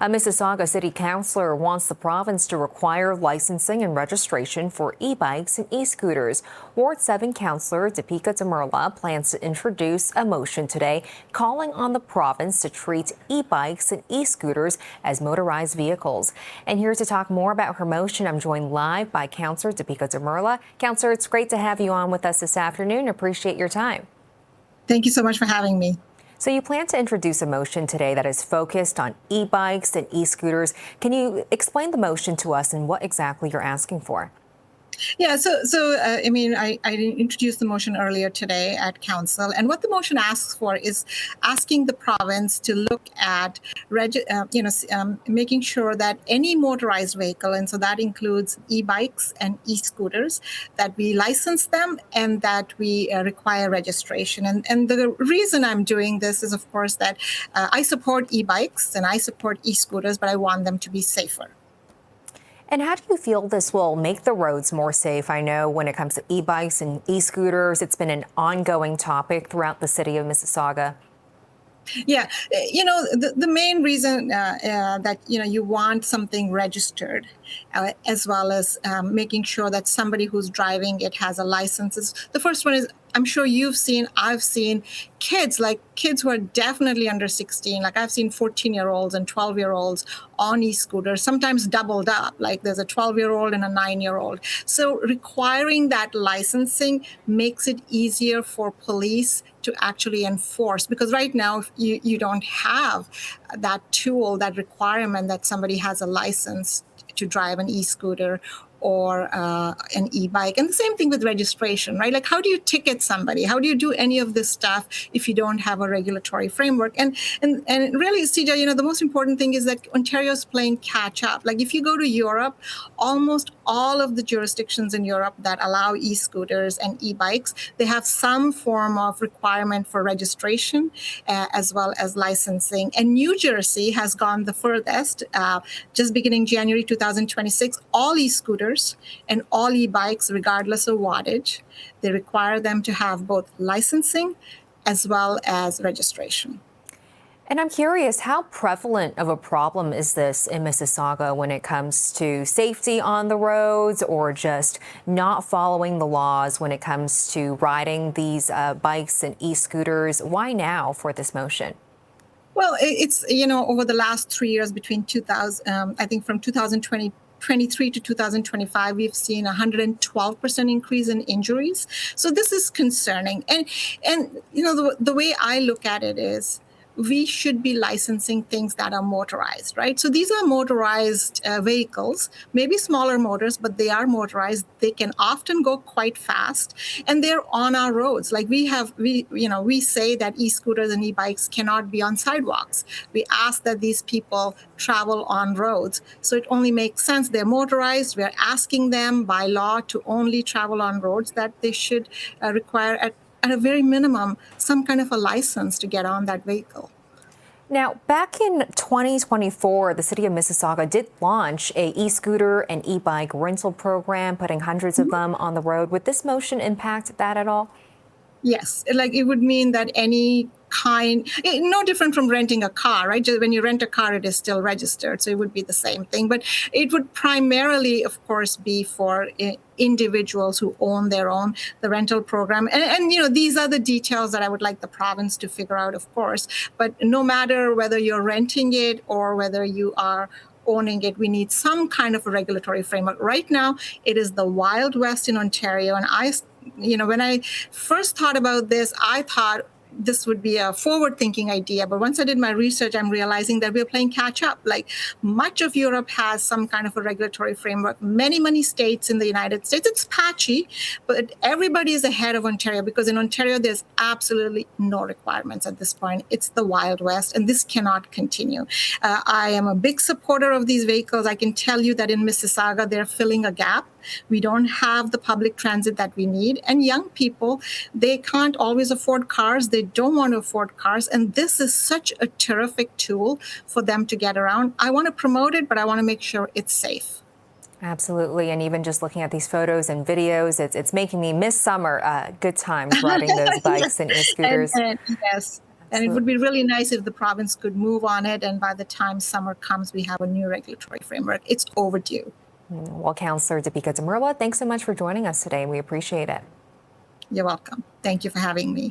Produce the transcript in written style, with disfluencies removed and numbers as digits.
A Mississauga city councillor wants the province to require licensing and registration for e-bikes and e-scooters. Ward 7 councillor Deepika Tamirla plans to introduce a motion today calling on the province to treat e-bikes and e-scooters as motorized vehicles. And here to talk more about her motion, I'm joined live by councillor Deepika Tamirla. Councillor, it's great to have you on with us this afternoon. Appreciate your time. Thank you so much for having me. So you plan to introduce a motion today that is focused on e-bikes and e-scooters. Can you explain the motion to us and what exactly you're asking for? Yeah, I introduced the motion earlier today at council, and what the motion asks for is asking the province to look at, making sure that any motorized vehicle, and so that includes e-bikes and e-scooters, that we license them and that we require registration. And the reason I'm doing this is, of course, that I support e-bikes and I support e-scooters, but I want them to be safer. And how do you feel this will make the roads more safe? I know when it comes to e-bikes and e-scooters, it's been an ongoing topic throughout the city of Mississauga. Yeah, the main reason that, you want something registered as well as making sure that somebody who's driving it has a license. The first one is, I'm sure I've seen kids who are definitely under 16. Like I've seen 14-year-olds and 12-year-olds on e-scooters, sometimes doubled up, like there's a 12-year-old and a 9-year-old. So requiring that licensing makes it easier for police to actually enforce, because right now you don't have that tool, that requirement that somebody has a license to drive an e-scooter or an e-bike. And the same thing with registration, right? Like, how do you ticket somebody? How do you do any of this stuff if you don't have a regulatory framework? And really, CJ, the most important thing is that Ontario's playing catch up. Like, if you go to Europe, almost all of the jurisdictions in Europe that allow e-scooters and e-bikes, they have some form of requirement for registration as well as licensing. And New Jersey has gone the furthest. Just beginning January 2026, all e-scooters and all e-bikes, regardless of wattage, they require them to have both licensing as well as registration. And I'm curious, how prevalent of a problem is this in Mississauga when it comes to safety on the roads or just not following the laws when it comes to riding these bikes and e-scooters? Why now for this motion? Well, it's, over the last 3 years between 2000, I think from 2023 to 2025, we've seen 112% increase in injuries. So this is concerning. And the way I look at it is, we should be licensing things that are motorized, right? So these are motorized vehicles, maybe smaller motors, but they are motorized. They can often go quite fast, and they're on our roads. Like we say that e-scooters and e-bikes cannot be on sidewalks. We ask that these people travel on roads. So it only makes sense. They're motorized. We're asking them by law to only travel on roads, that they should require at a very minimum, some kind of a license to get on that vehicle. Now, back in 2024, the city of Mississauga did launch a e-scooter and e-bike rental program, putting hundreds of them on the road. Would this motion impact that at all? Yes, like it would mean that any kind, no different from renting a car, right? Just when you rent a car, it is still registered, so it would be the same thing. But it would primarily, of course, be for individuals who own the rental program. And these are the details that I would like the province to figure out, of course. But no matter whether you're renting it or whether you are owning it, we need some kind of a regulatory framework. Right now, it is the Wild West in Ontario. And when I first thought about this, I thought this would be a forward-thinking idea. But once I did my research, I'm realizing that we're playing catch-up. Like, much of Europe has some kind of a regulatory framework. Many states in the United States, it's patchy, but everybody is ahead of Ontario, because in Ontario, there's absolutely no requirements at this point. It's the Wild West, and this cannot continue. I am a big supporter of these vehicles. I can tell you that in Mississauga, they're filling a gap. We don't have the public transit that we need. And young people, they can't always afford cars. They don't want to afford cars. And this is such a terrific tool for them to get around. I want to promote it, but I want to make sure it's safe. Absolutely. And even just looking at these photos and videos, it's making me miss summer. Good times riding those bikes and e-scooters. Yes. And it would be really nice if the province could move on it, and by the time summer comes, we have a new regulatory framework. It's overdue. Well, Councillor Deepika Tamirla, thanks so much for joining us today. We appreciate it. You're welcome. Thank you for having me.